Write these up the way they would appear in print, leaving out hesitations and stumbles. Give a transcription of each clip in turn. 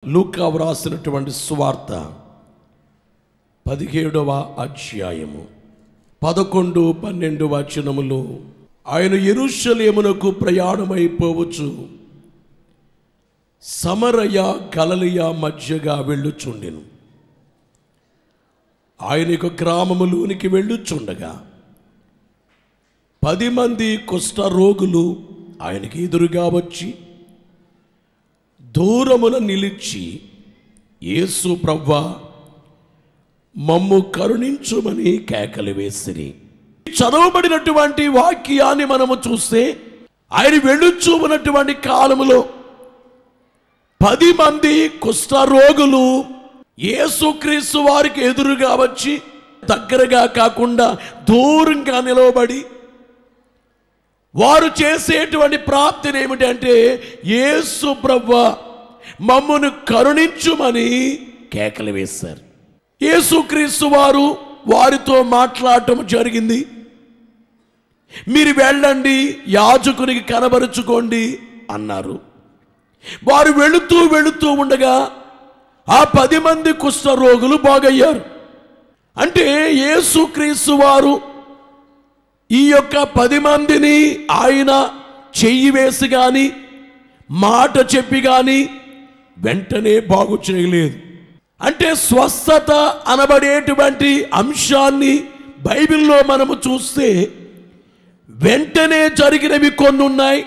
లూకా వ్రాసినటువంటి సువార్త 17వ అధ్యాయము 11-12 వచనములు. ఆయన యెరూషలేమునకు ప్రయాణమైపోవచ్చు సమరయ గలిలయ మధ్యగా వెళ్ళుచుండెను. ఆయన ఒక గ్రామములోనికి వెళ్ళుచుండగా 10 మంది కుష్ఠరోగులు ఆయనకి ఎదురుగా వచ్చి దూరమున నిలిచి, యేసు ప్రభువా, మమ్ము కరుణించుమని కేకలు వేసిరి. చదవబడినటువంటి వాక్యాన్ని మనము చూస్తే, ఆయన వెళ్ళుచూ ఉన్నటువంటి కాలములో 10 మంది కుష్ఠరోగులు యేసుక్రీస్తు వారికి ఎదురుగా వచ్చి, దగ్గరగా కాకుండా దూరంగా నిలవబడి వారు చేసేటువంటి ప్రార్థన ఏమిటంటే, యేసు ప్రభువా, మమ్మను కరుణించుమని కేకలు వేశారు. యేసుక్రీస్తు వారు వారితో మాట్లాడటం జరిగింది. మీరు వెళ్ళండి, యాజకునికి కనబరుచుకోండి అన్నారు. వారు వెళుతూ ఉండగా ఆ 10 మంది కుష్ఠరోగులు బాగయ్యారు. అంటే యేసుక్రీస్తు వారు ఈ యొక్క 10 మందిని ఆయన చెయ్యి వేసి కానీ మాట చెప్పి కానీ వెంటనే బాగు చేయలేదు. అంటే స్వస్థత అనబడేటువంటి అంశాన్ని బైబిల్లో మనము చూస్తే వెంటనే జరిగినవి కొన్ని ఉన్నాయి,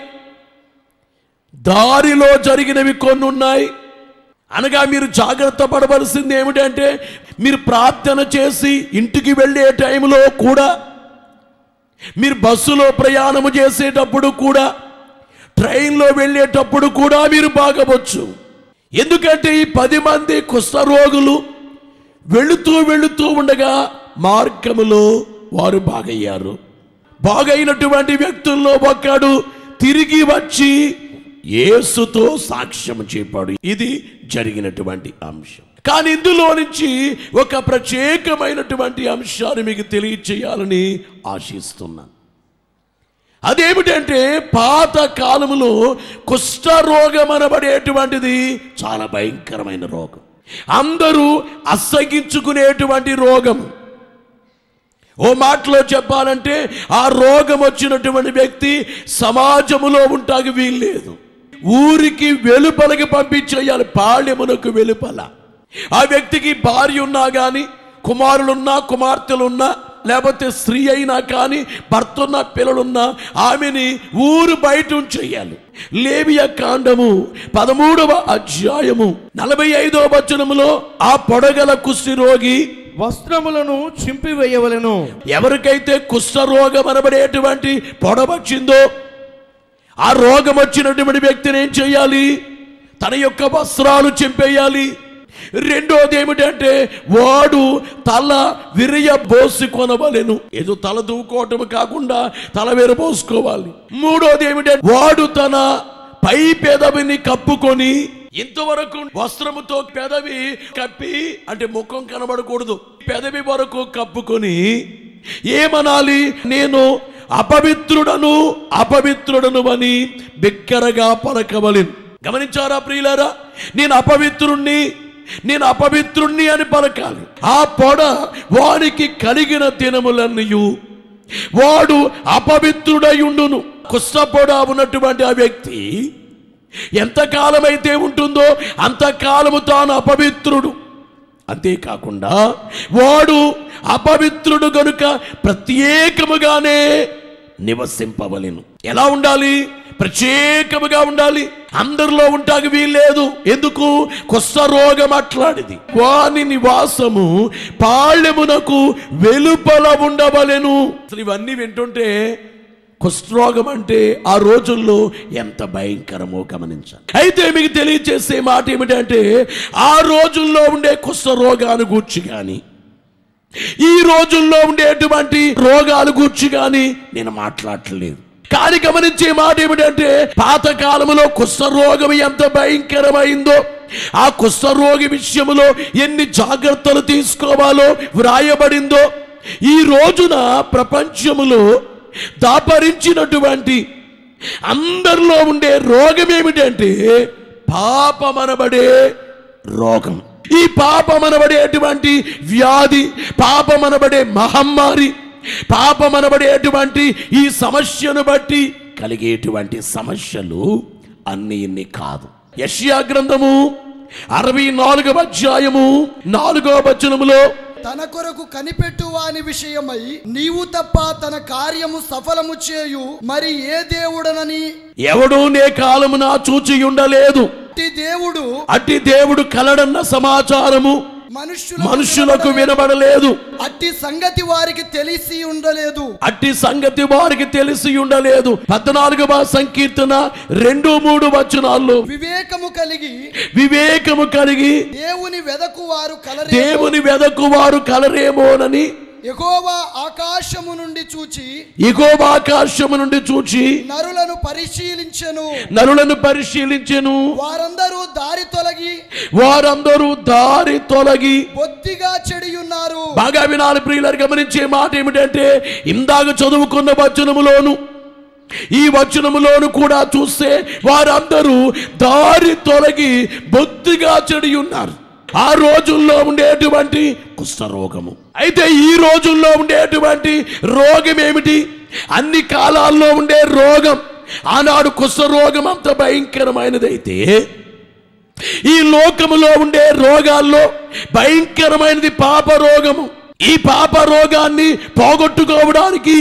దారిలో జరిగినవి కొన్ని ఉన్నాయి. అనగా మీరు జాగ్రత్త పడవలసింది ఏమిటంటే, మీరు ప్రార్థన చేసి ఇంటికి వెళ్ళే టైంలో కూడా, మీరు బస్సులో ప్రయాణము చేసేటప్పుడు కూడా, ట్రైన్లో వెళ్ళేటప్పుడు కూడా మీరు బాగవచ్చు. ఎందుకంటే ఈ 10 మంది కుష్ఠరోగులు వెళుతూ ఉండగా మార్గములో వారు బాగయ్యారు. బాగైనటువంటి వ్యక్తుల్లో ఒకడు తిరిగి వచ్చి యేసుతో సాక్ష్యం చెప్పాడు. ఇది జరిగినటువంటి అంశం. కానీ ఇందులో నుంచి ఒక ప్రత్యేకమైనటువంటి అంశాన్ని మీకు తెలియచేయాలని ఆశిస్తున్నాను. అదేమిటంటే, పాత కాలములో కుష్ఠరోగం అనబడేటువంటిది చాలా భయంకరమైన రోగం. అందరూ అసగించుకునేటువంటి రోగం. ఓ మాటలో చెప్పాలంటే, ఆ రోగం వచ్చినటువంటి వ్యక్తి సమాజములో ఉంటాకి వీల్లేదు. ఊరికి వెలుపలకి పంపించేయాలి, పాళ్యమునకు వెలుపల. ఆ వ్యక్తికి భార్య ఉన్నా కానీ, కుమారులున్నా కుమార్తెలున్నా, లేకపోతే స్త్రీ అయినా కానీ, భర్త ఉన్న పిల్లలున్నా ఆమెని ఊరు బయట ఉంచేయాలి. లేవియ కాండము 13వ అధ్యాయము 45వ వచనములో ఆ పొడగల కుష్ఠరోగి వస్త్రములను చింపివేయవలెను. ఎవరికైతే కుష్ఠరోగం అనబడేటువంటి పొడ వచ్చిందో, ఆ రోగం వచ్చినటువంటి వ్యక్తిని ఏం చేయాలి? తన యొక్క వస్త్రాలు చింపేయాలి. రెండోది ఏమిటంటే, వాడు తల విరయబోసుకొనవలెను. ఏదో తల దూకోవటం కాకుండా తల విరబోసుకోవాలి. మూడోది ఏమిటంటే, వాడు తన పై పెదవిని కప్పుకొని, ఇంతవరకు వస్త్రముతో పెదవి కప్పి, అంటే ముఖం కనబడకూడదు, పెదవి వరకు కప్పుకొని ఏమనాలి? నేను అపవిత్రుడను అని బిగ్గరగా పలకవలెను. గమనించారా ప్రియులారా? నేను అపవిత్రుణ్ణి అని పలకాలి. ఆ పొడ వాడికి కలిగిన దినములన్నయు వాడు అపవిత్రుడై ఉండును. కుష్ఠపొడ ఉన్నటువంటి ఆ వ్యక్తి ఎంతకాలమైతే ఉంటుందో అంతకాలము తాను అపవిత్రుడు. అంతేకాకుండా వాడు అపవిత్రుడు గనుక ప్రత్యేకముగానే నివసింపవలెను. ఎలా ఉండాలి? ప్రత్యేకముగా ఉండాలి. అందరిలో ఉంటాకి వీల్లేదు. ఎందుకు? కుష్ఠరోగం అట్లాడిది. వాని నివాసము పాళ్యమునకు వెలుపల ఉండవలెను. అసలు ఇవన్నీ వింటుంటే కుష్ఠరోగం అంటే ఆ రోజుల్లో ఎంత భయంకరమో గమనించాలి. అయితే మీకు తెలియచేసే మాట ఏమిటంటే, ఆ రోజుల్లో ఉండే కుష్ఠరోగాన్ని గూర్చి కానీ, ఈ రోజుల్లో ఉండేటువంటి రోగాలు గూర్చి కానీ నేను మాట్లాడలేదు. కానీ గమనించే మాట ఏమిటంటే, పాతకాలంలో కుష్ఠరోగం ఎంత భయంకరమైందో, ఆ కుష్ఠరోగి విషయంలో ఎన్ని జాగ్రత్తలు తీసుకోవాలో వ్రాయబడిందో, ఈ రోజున ప్రపంచములో దాపరించినటువంటి అందరిలో ఉండే రోగం ఏమిటంటే పాపమనబడే రోగం. ఈ పాపమనబడేటువంటి వ్యాధి, పాపమనబడే మహమ్మారి, పాపమనబడేటువంటి ఈ సమస్యను బట్టి కలిగేటువంటి సమస్యలు అన్ని ఇన్ని కాదు. యెషయా గ్రంథము 64వ అధ్యాయము 4వ వచనములో, తన కొరకు కనిపెట్టు వాని విషయమై నీవు తప్ప తన కార్యము సఫలము చేయు మరి ఏ దేవుడనని ఎవడు నే కాలమున చూచి ఉండలేదు. అట్టి దేవుడు కలడన్న సమాచారము మనుషులకు వినబడలేదు. అట్టి సంగతి వారికి తెలిసి ఉండలేదు. 14వ సంకీర్తన 2-3 వచనాల్లో వివేకము కలిగి దేవుని వెదకువారు కలరేమోనని యెహోవా ఆకాశము నుండి చూచి నరులను పరిశీలించెను. వారందరూ దారి తొలగి బొత్తిగా చెడి ఉన్నారు. బాగా వినాలి ప్రియులారు, గమనించే మాట ఏమిటంటే, ఇందాక చదువుకున్న వచనములోను ఈ వచనములోను కూడా చూస్తే వారందరూ దారి తొలగి బొత్తిగా చెడి ఉన్నారు. ఆ రోజుల్లో ఉండేటువంటి కుష్ఠరోగము. అయితే ఈ రోజుల్లో ఉండేటువంటి రోగం ఏమిటి? అన్ని కాలాల్లో ఉండే రోగం. ఆనాడు కుష్ఠరోగం అంత భయంకరమైనదైతే ఈ లోకములో ఉండే రోగాల్లో భయంకరమైనది పాప రోగము. ఈ పాప రోగాన్ని పోగొట్టుకోవడానికి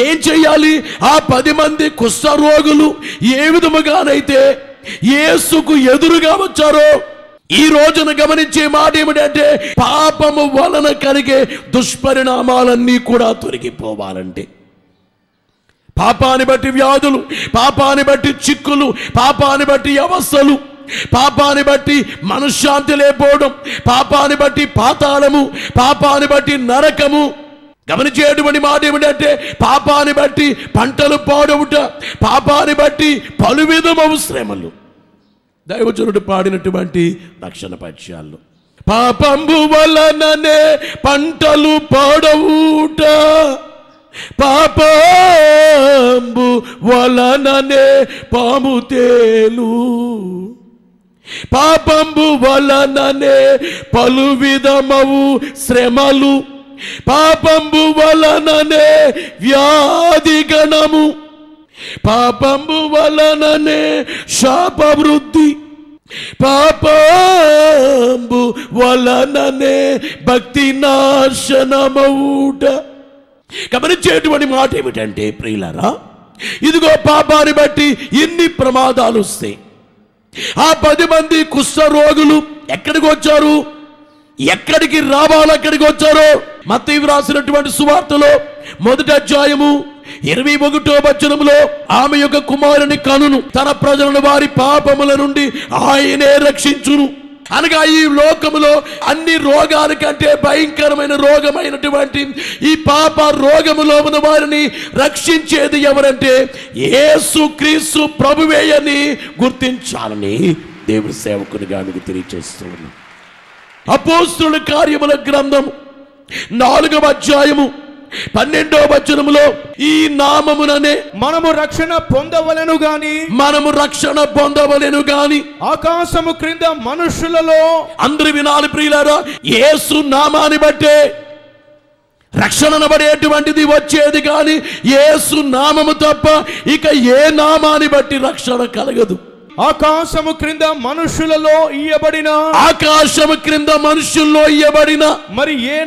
ఏం చేయాలి? ఆ 10 మంది కుష్ఠరోగులు ఏ విధముగానైతే యేసుకు ఎదురుగా వచ్చారో, ఈ రోజున గమనించే మాట ఏమిటంటే, పాపము వలన కలిగే దుష్పరిణామాలన్నీ కూడా తొలగిపోవాలంటే, పాపాన్ని బట్టి వ్యాధులు, పాపాన్ని బట్టి చిక్కులు, పాపాన్ని బట్టి అవస్థలు, పాపాన్ని బట్టి మనశ్శాంతి లేకపోవడం, పాపాన్ని బట్టి పాతాళము, పాపాన్ని బట్టి నరకము. గమనించేటువంటి మాట ఏమిటంటే, పాపాన్ని బట్టి పంటలు పాడవుట, పాపాన్ని బట్టి పలు విధమవు శ్రమలు. దైవజనుడు పాడినటువంటి రక్షణ పద్యాల్లో, పాపంబు వలననే పంటలు పాడవుట, పాపంబు వలననే పాము తేలు, పాపంబు వలననే పలు విధమవు శ్రమలు, పాపంబు వలననే వ్యాధి గణము, పాపంబు వలననే శాపవృద్ధి, పాపంబు వలననే భక్తి నాశనమౌట. గమనించేటువంటి మాట ఏమిటంటే ప్రియులారా, ఇదిగో పాపాన్ని బట్టి ఇన్ని ప్రమాదాలు వస్తాయి. ఆ 10 మంది కుష్ఠరోగులు ఎక్కడికి వచ్చారు? ఎక్కడికి రావాలో అక్కడికి వచ్చారో మత్తయి వ్రాసినటువంటి సువార్తలో 1వ అధ్యాయము 21వ వచనములో, ఆమె యొక్క కుమారుని కనును, తన ప్రజలను వారి పాపముల నుండి ఆయనే రక్షించును. అనగా ఈ లోకములో అన్ని రోగాల కంటే భయంకరమైన రోగమైనటువంటి ఈ పాప రోగములో ఉన్న వారిని రక్షించేది ఎవరంటే యేసుక్రీస్తు ప్రభువే అని గుర్తించాలని దేవుని సేవకునిగా మీకు తెలియజేస్తున్నాను. అపోస్తలుల కార్యముల గ్రంథం 4వ అధ్యాయము 12వ వచనములో, ఈ నామముననే మనము రక్షణ పొందవలెను గాని ఆకాశము క్రింద మనుషులలో. అందరు వినాలి ప్రియులారా, యేసు నామాన్ని బట్టే రక్షణ అనబడేటువంటిది వచ్చేది, కానీ యేసు నామము తప్ప ఇక ఏ నామాన్ని బట్టి రక్షణ కలగదు. ఆకాశము క్రింద మనుషులలో ఇయ్యబడిన, ఆకాశము క్రింద మనుషుల్లో ఇయ్యబడిన మరి ఏ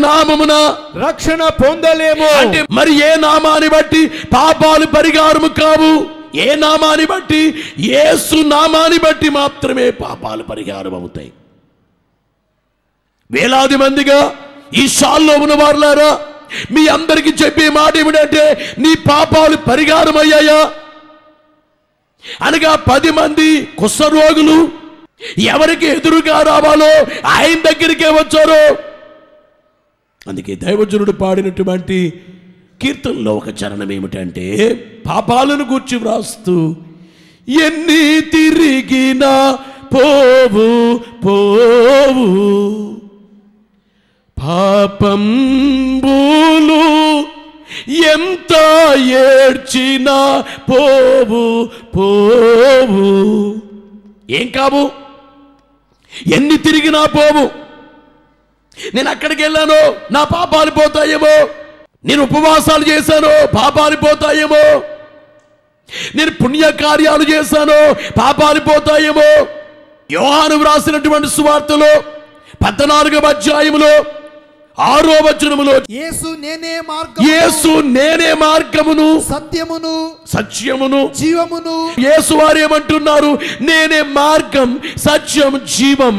నామమున రక్షణ పొందలేము. అంటే మరి ఏ నామాన్ని బట్టి పాపాలు పరిహారము కావు? ఏ నామాన్ని బట్టి? యేసు నామాన్ని బట్టి మాత్రమే పాపాలు పరిహారం అవుతాయి. వేలాది మందిగా ఈ షాల్లో ఉన్న వారులారా, మీ అందరికీ చెప్పే మాట ఏమిటంటే, నీ పాపాలు పరిహారం అయ్యాయా అనగా 10 మంది కుష్ఠరోగులు ఎవరికి ఎదురుగా రావాలో ఆయన దగ్గరికే వచ్చారు. అందుకే దైవజనుడు పాడినటువంటి కీర్తనలో ఒక చరణం ఏమిటంటే, పాపాలను గూర్చి వ్రాస్తూ, ఎన్ని తిరిగినా పోవు పాపంబులు, ఎంత ఏడ్చినా పోవు ఏం కావు, ఎన్ని తిరిగినా పోవు. నేను అక్కడికి వెళ్ళాను, నా పాపాలు పోతాయేమో. నేను ఉపవాసాలు చేశాను, పాపాలు పోతాయేమో. నేను పుణ్యకార్యాలు చేశాను, పాపాలు పోతాయేమో. యోహాను వ్రాసినటువంటి సువార్తలో 14వ అధ్యాయములో 6వ వచనములో యేసు నేనే మార్గమును సత్యమును జీవమును. యేసు వారు ఏమంటున్నారు? నేనే మార్గం, సత్యం, జీవం.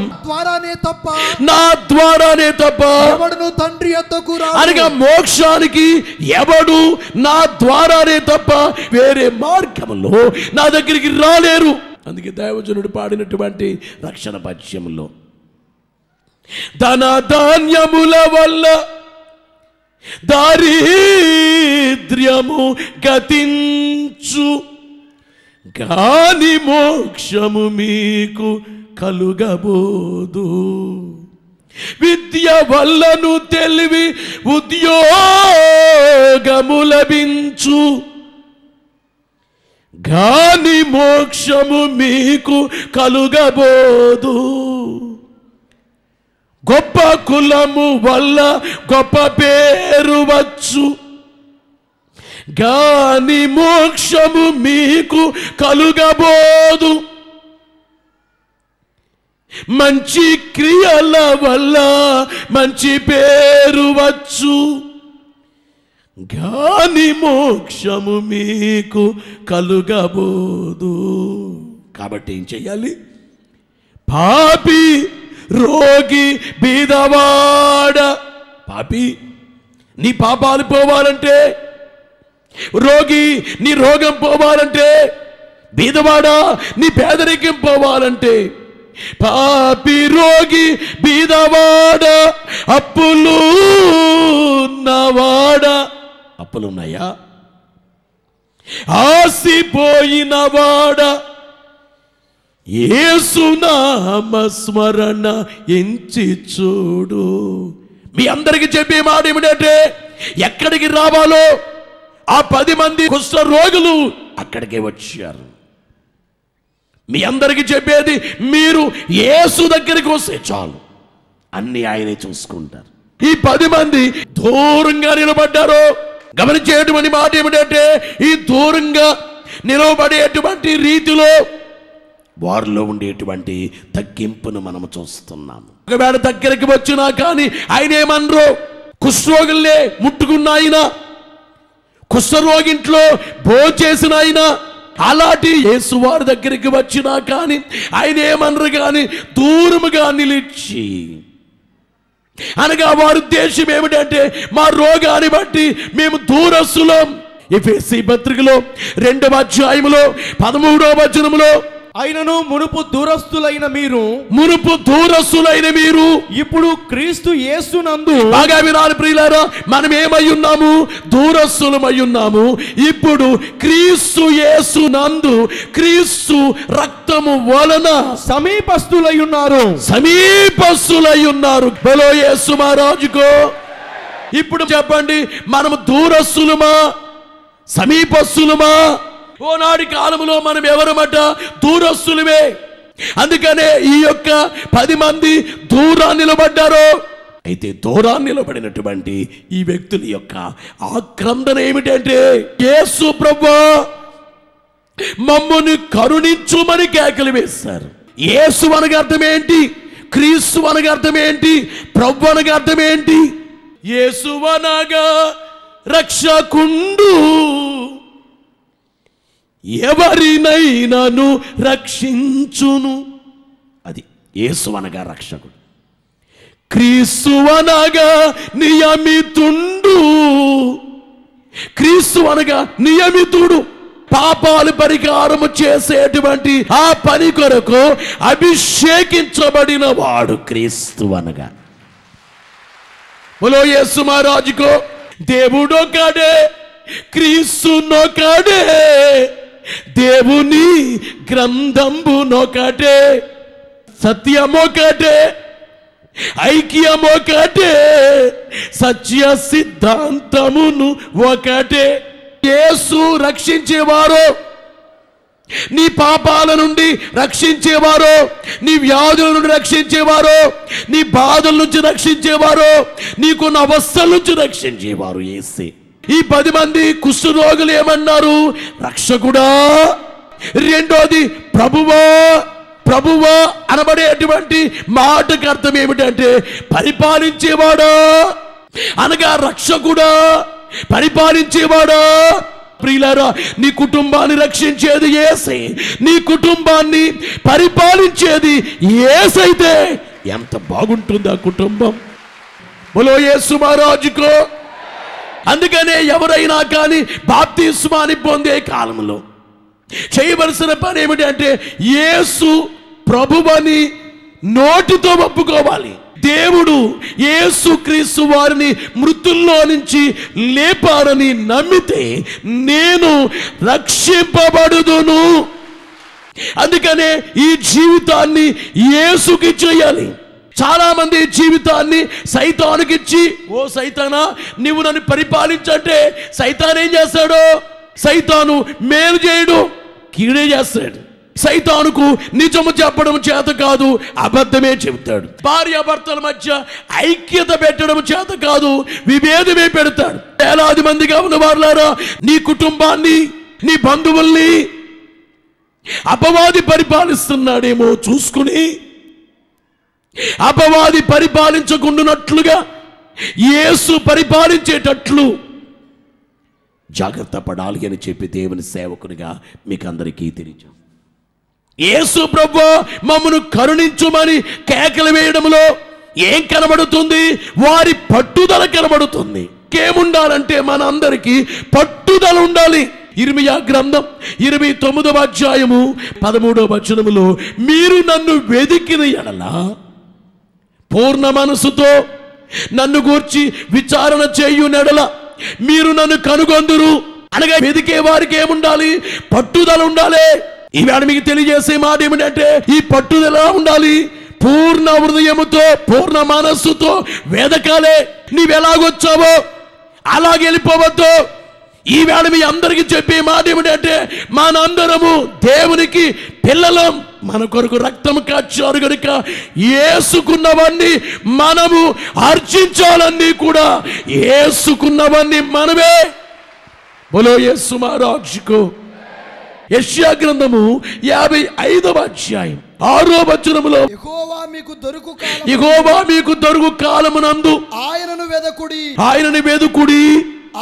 నా ద్వారానే తప్ప ఎవడును తండ్రి యొద్దకు రాడు. అనగా మోక్షానికి ఎవడు నా ద్వారానే తప్ప వేరే మార్గములో నా దగ్గరికి రాలేరు. అందుకే దైవజనుడు పాడినటువంటి రక్షణ పద్యములో ధన ధాన్యముల వల్ల దారిద్ర్యము గతించు, గాని మోక్షము మీకు కలుగబోదు. విద్య వల్లను తెలివి ఉద్యోగము లభించు, గాని మోక్షము మీకు కలుగబోదు. గొప్ప కులము వల్ల గొప్ప పేరు వచ్చు, గాని మోక్షము మీకు కలుగబోదు. మంచి క్రియల వల్ల మంచి పేరు వచ్చు, గాని మోక్షము మీకు కలుగబోదు. కాబట్టి ఏం చెయ్యాలి? పాపి, రోగి, బీదవాడ. పాపి, నీ పాపాలు పోవాలంటే, రోగి నీ రోగం పోవాలంటే, బీదవాడా నీ పేదరికం పోవాలంటే, పాపి, రోగి, బీదవాడ, అప్పులు ఉన్నవాడ. అప్పులున్నాయా? ఆసిపోయినవాడ, యేసు నామ స్మరణ ఎంచి చూడు. మీ అందరికి చెప్పే మాట ఏమిటంటే, ఎక్కడికి రావాలో ఆ 10 మంది కుష్ఠ రోగులు అక్కడికే వచ్చారు. మీ అందరికి చెప్పేది, మీరు యేసు దగ్గరికి వస్తే చాలు, అన్ని ఆయనే చూసుకుంటారు. ఈ 10 మంది దూరంగా నిలబడ్డారు. గమనించేటువంటి మాట ఏమిటంటే, ఈ దూరంగా నిలబడేటువంటి రీతిలో వారిలో ఉండేటువంటి తగ్గింపును మనము చూస్తున్నాము. ఒకవేళ దగ్గరికి వచ్చినా కానీ ఆయన ఏమనరు. కుష్ఠరోగులే ముట్టుకున్న ఆయన, కుష్ఠరోగింట్లో భోంచేసిన ఆయన, అలాంటి యేసు వారి దగ్గరికి వచ్చినా కానీ ఆయన ఏమనరు. కానీ దూరముగా నిలిచి, అనగా వారి ఉద్దేశం ఏమిటంటే, మా రోగాన్ని బట్టి మేము దూరస్తులం. ఎఫెసీ పత్రికలో 2వ అధ్యాయములో 13వ వచనములో, అయినను మునుపు దూరస్తులైన మీరు ఇప్పుడు క్రీస్తు యేసునందు. బాగా వినాలి ప్రియులారా, మనం ఏమై ఉన్నాము? దూరస్తులమై ఉన్నాము. ఇప్పుడు క్రీస్తు యేసునందు, క్రీస్తు రక్తము వలన సమీపస్తులై ఉన్నారు. బలో యేసు మహారాజుకో. ఇప్పుడు చెప్పండి, మనము దూరస్తులమా, సమీపస్తులమా? ఓనాటి కాలంలో మనం ఎవరమట? దూరస్తులమే. అందుకనే ఈ యొక్క 10 మంది దూరాన్ని నిలబడ్డారు. అయితే దూరాన్ని నిలబడినటువంటి ఈ వ్యక్తుల యొక్క ఆక్రందన ఏమిటంటే, యేసు ప్రభువా మమ్మల్ని కరుణించుమని కేకలు వేశారు. యేసు అనగా అర్థం ఏంటి? క్రీస్తు అనగా అర్థం ఏంటి? ప్రభు అనగా అర్థం ఏంటి? యేసు అనగా రక్షకుండు, ఎవరినైనాను రక్షించును. అది యేసు అనగా రక్షకుడు. క్రీస్తు అనగా నియమితుండు. క్రీస్తు అనగా నియమితుడు, పాపాలు పరిహారము చేసేటువంటి ఆ పని కొరకు అభిషేకించబడిన వాడు క్రీస్తు అనగా. బోలో యేసు మహారాజుకో. దేవుడొకడే, క్రీస్తునొకడే, దేవుని గ్రంథంబునొకటే, సత్యమొకటే, ఐక్యమొకటే, సత్య సిద్ధాంతమును ఒకటే. యేసు రక్షించేవారు, నీ పాపాల నుండి రక్షించేవారో, నీ వ్యాధుల నుండి రక్షించేవారో, నీ బాధల నుంచి రక్షించేవారో, నీకున్న అవస్థల నుంచి రక్షించేవారు యేసే. ఈ 10 మంది కుష్ఠరోగులు ఏమన్నారు? రక్షకుడా. రెండోది ప్రభువా. ప్రభువా అనబడేటువంటి మాటకు అర్థం ఏమిటంటే పరిపాలించేవాడా, అనగా రక్షకుడా, పరిపాలించేవాడా. ప్రియులారా, నీ కుటుంబాన్ని రక్షించేది యేసే, నీ కుటుంబాన్ని పరిపాలించేది యేసైతే ఎంత బాగుంటుంది ఆ కుటుంబం. బోలో యేసు మహారాజుకో. అందుకనే ఎవరైనా కానీ బాప్తిస్మాని పొందే కాలంలో చేయవలసిన పని ఏమిటంటే యేసు ప్రభువని నోటితో ఒప్పుకోవాలి. దేవుడు యేసుక్రీస్తు వారిని మృతుల్లో నుంచి లేపారని నమ్మితే నేను రక్షింపబడుదును. అందుకనే ఈ జీవితాన్ని యేసుకి చేయాలి. చాలా మంది జీవితాన్ని సైతానుకిచ్చి, ఓ సైతానా నువ్వు నన్ను పరిపాలించంటే సైతాన్ ఏం చేస్తాడు? సైతాను మేలు చేయడు, కీడే చేస్తాడు. సైతానుకు నిజము చెప్పడం చేత కాదు, అబద్ధమే చెబుతాడు. భార్యాభర్తల మధ్య ఐక్యత పెట్టడం చేత కాదు, విభేదమే పెడతాడు. వేలాది మందిగా ఉన్న వారులారా, నీ కుటుంబాన్ని, నీ బంధువుల్ని అపవాది పరిపాలిస్తున్నాడేమో చూసుకుని అపవాది పరిపాలించకుండానట్లుగా యేసు పరిపాలించేటట్లు జాగ్రత్త పడాలి అని చెప్పి దేవుని సేవకునిగా మీకు అందరికీ తెలియజేస్తాను. యేసు ప్రభువా మమ్మను కరుణించుమని కేకలు వేయడంలో ఏం కనబడుతుంది? వారి పట్టుదల కనబడుతుంది. ఏముండాలంటే మన అందరికీ పట్టుదల ఉండాలి. ఇర్మియా గ్రంథం 29వ అధ్యాయము 13వ వచనములో మీరు నన్ను వెదికిన ఎడల పూర్ణ మనసుతో నన్ను గూర్చి విచారణ చేయునెడల మీరు నన్ను కనుగొందురు. అనగా వెదికే వారికి ఏముండాలి? పట్టుదల ఉండాలి. ఈవేళ మీకు తెలియజేసే మాట ఏమిటంటే ఈ పట్టుదల ఉండాలి. పూర్ణ హృదయముతో, పూర్ణ మనస్సుతో వెదకాలే. నీవెలాగొచ్చావో అలాగే వెళ్ళిపోవద్దు. ఈవేళ మీ అందరికీ చెప్పే మాట ఏమిటంటే మనందరము దేవునికి పిల్లలం. మన కొరకు రక్తం కాచారు కనుక యేసుకున్నవన్నీ మనము అర్జించాలన్నీ కూడా యేసుకున్నవన్నీ మనమే. బోలో యేసు మహారాజుకు. యెషయా గ్రంథము 55వ అధ్యాయం 6వ వచనములో యెహోవా మీకు దొరుకు కాలమునందు ఆయనను వెదకుడి, ఆయనని వెదుకుడి,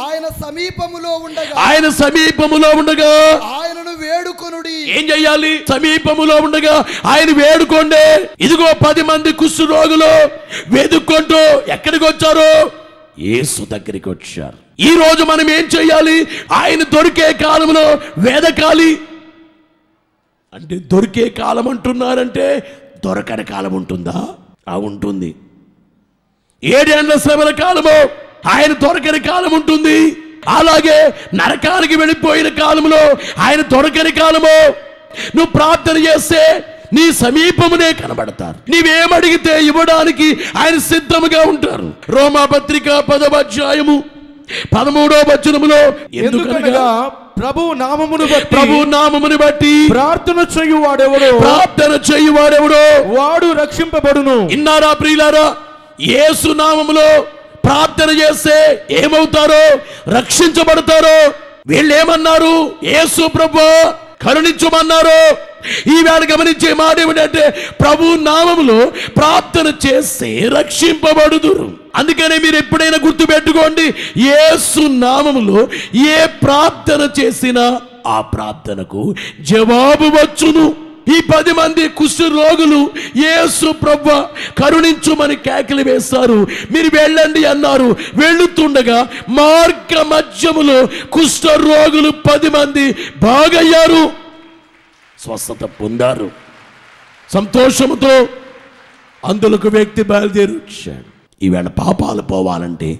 ఆయన సమీపములో ఉండగా ఆయనను వేడుకొనుడి. ఏం చెయ్యాలి? సమీపములో ఉండగా ఆయన వేడుకోండి. ఇదిగో 10 మంది కుష్ఠరోగులు వెదుక్కుంటూ ఎక్కడికి వచ్చారు? యేసు దగ్గరికి వచ్చారు. ఈ రోజు మనం ఏం చెయ్యాలి? ఆయన దొరికే కాలంలో వెదకాలి. అంటే దొరికే కాలం అంటున్నారంటే దొరకని కాలం ఉంటుందా? ఉంటుంది. 7 ఏండ్ల శ్రమల కాలము, ఆయన దొరకని కాలం ఉంటుంది. అలాగే నరకానికి వెళ్ళిపోయిన కాలంలో ఆయన దొరకని కాలము. నువ్వు ప్రార్థన చేస్తే నీ సమీపమునే కనబడతారు. నీవేమడిగితే ఇవ్వడానికి ఆయన సిద్ధముగా ఉంటారు. రోమాపత్రిక 10వ అధ్యాయము 13వ వచనములో ఎందుకనగా ప్రభు నామమును బట్టి ప్రార్థన చేయువాడెవడో వాడు రక్షింపబడును. ఇన్నారా ప్రియులారా? యేసు నామములో ప్రార్థన చేస్తే ఏమవుతారో? రక్షించబడతారో. వీళ్ళు ఏమన్నారు? యేసు ప్రభువా కరుణించమన్నారు. ఈవేళ గమనించే మాట ఏమిటంటే ప్రభు నామములో ప్రార్థన చేస్తే రక్షింపబడుదురు. అందుకనే మీరు ఎప్పుడైనా గుర్తుపెట్టుకోండి, యేసు నామములో ఏ ప్రార్థన చేసినా ఆ ప్రార్థనకు జవాబు వచ్చును. ఈ 10 మంది కుష్ఠరోగులు యేసు ప్రభువా కరుణించుమని కేకలు వేస్తారు. మీరు వెళ్ళండి అన్నారు. వెళుతుండగా మార్గ మధ్యములో కుష్ఠరోగులు 10 మంది బాగయ్యారు, స్వస్థత పొందారు. సంతోషముతో అందులోకి వ్యక్తి బయలుదేరి వచ్చాడు. ఈవేళ పాపాలు పోవాలంటే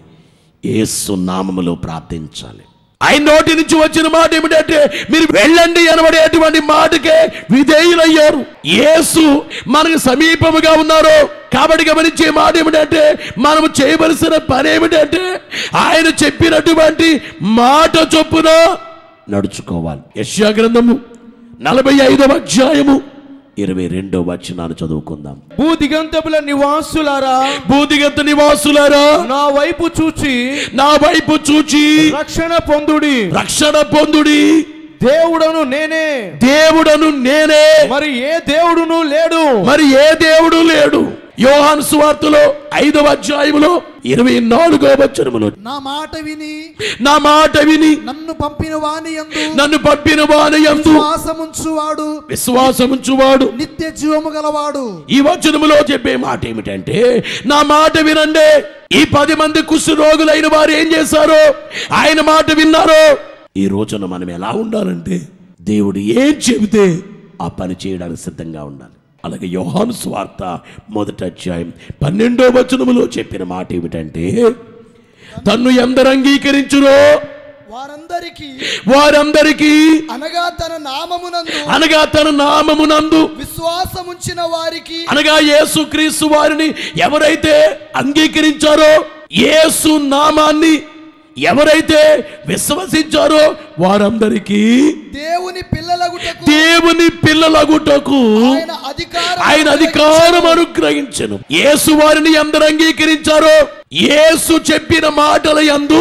యేసు నామములో ప్రార్థించాలి. ఆయన నోటి నుంచి వచ్చిన మాట ఏమిటంటే మీరు వెళ్ళండి అనబడేటువంటి మాటకే విధేయులయ్యారు. యేసు మనకు సమీపముగా ఉన్నారు కాబట్టి గమనించే మాట ఏమిటంటే మనము చేయవలసిన పని ఏమిటంటే ఆయన చెప్పినటువంటి మాట చొప్పున నడుచుకోవాలి. యెషయా గ్రంథము 45వ అధ్యాయము 22వ వచనాన్ని చదువుకుందాం. భూదిగంతముల నివాసులారా, భూదిగంత నివాసులారా, నా వైపు చూచి రక్షణ పొందుడి. దేవుడను నేనే, మరి ఏ దేవుడును లేడు. యోహాను సువార్తలో 5వ అధ్యాయములో 24వ వచనములో, నా మాట విని నన్ను పంపిన వాని యందు విశ్వాసముంచువాడు నిత్య జీవము గలవాడు. ఈ వచనములో చెప్పే మాట ఏమిటంటే, నా మాట వినండి. ఈ 10 మంది కుష్ఠ రోగులైన వారు ఏం చేశారో, ఆయన మాట విన్నారో. ఈ రోజున మనం ఎలా ఉండాలంటే, దేవుడు ఏం చెబితే ఆ పని చేయడానికి సిద్ధంగా ఉండాలి. అలాగే యోహాను సువార్త 1వ అధ్యాయం 12వ వచనములో చెప్పిన మాట ఏమిటంటే, తన్ను ఎందరు అంగీకరించురో వారందరికీ అనగా తన నామమునందు విశ్వాసముంచిన వారికి, అనగా యేసుక్రీస్తు వారిని ఎవరైతే అంగీకరించారో, యేసు నామాన్ని ఎవరైతే విశ్వసించారో వారందరికీ దేవుని పిల్లలగుటకు ఆయన అధికారం అనుగ్రహించెను. యేసు వారిని ఎందరు అంగీకరించారో, యేసు చెప్పిన మాటల యందు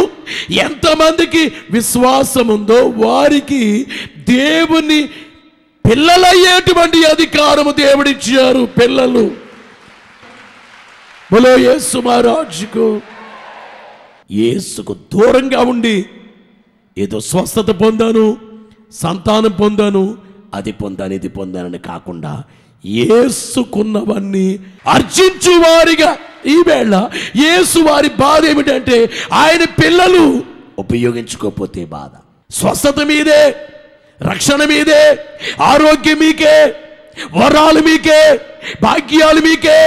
ఎంతమందికి విశ్వాసం ఉందో వారికి దేవుని పిల్లలయ్యేటువంటి అధికారము దేవుడిచ్చారు. పిల్లలు. బోలో యేసు మహారాజుకు. యేసుకు దూరంగా ఉండి ఏదో స్వస్థత పొందాను, సంతానం పొందాను, అది పొందాను, ఇది పొందానని కాకుండా యేసుకున్నవన్నీ అర్జించు వారిగా ఈ వేళ యేసు వారి బాధ ఏమిటంటే, ఆయన పిల్లలు ఉపయోగించుకోకపోతే బాధ. స్వస్థత మీదే, రక్షణ మీదే, ఆరోగ్యం మీకే, వరాలు మీకే, భాగ్యాలు మీకే,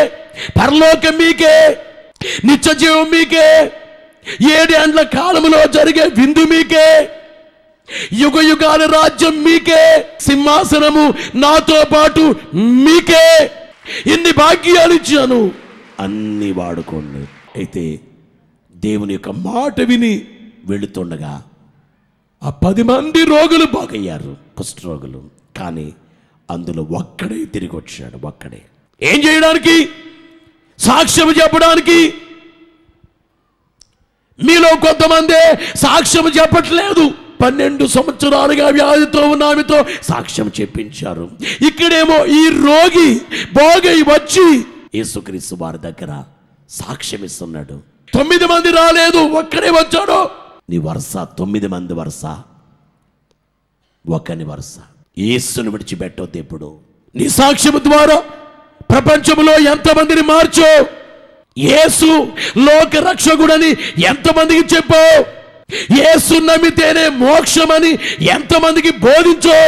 పరలోకం మీకే, నిత్య జీవం మీకే, 7 ఏండ్ల కాలంలో జరిగే విందు మీకే, యుగ యుగాల రాజ్యం మీకే, సింహాసనము నాతో పాటు మీకే, ఇన్ని భాగ్యాలు ఇచ్చాను, అన్ని వాడుకోండి. అయితే దేవుని యొక్క మాట విని వెళుతుండగా ఆ 10 మంది రోగులు బాగయ్యారు, కుష్ఠరోగులు. కానీ అందులో ఒక్కడే తిరిగి వచ్చాడు. ఒక్కడే. ఏం చేయడానికి? సాక్ష్యం చెప్పడానికి. మీలో కొంతమంది సాక్ష్యం చెప్పట్లేదు. 12 సంవత్సరాలుగా వ్యాధితో ఉన్నామితో సాక్ష్యం చెప్పించారు. ఇక్కడేమో ఈ రోగి బాగై వచ్చి యేసుక్రీస్తు వారి దగ్గర సాక్ష్యం ఇస్తున్నాడు. 9 మంది రాలేదు, ఒక్కడే వచ్చాడు. నీ వరుస 9 మంది వరుస, ఒకని వరుస. యేసును విడిచిపెట్టొద్దు ఎప్పుడు. నీ సాక్ష్యం ద్వారా ప్రపంచంలో ఎంతమందిని మార్చో. యేసు లోక రక్షకుడని ఎంతమందికి చెప్పావు. యేసు నమ్మితేనే మోక్షమని ఎంతమందికి బోధించో.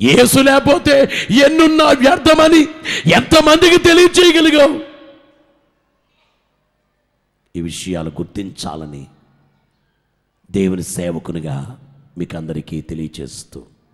యేసు లేకపోతే ఎన్నున్నా వ్యర్థమని ఎంతమందికి తెలియచేయగలిగావు. ఈ విషయాలు గుర్తించాలని దేవుని సేవకునిగా మీకు అందరికీ తెలియచేస్తూ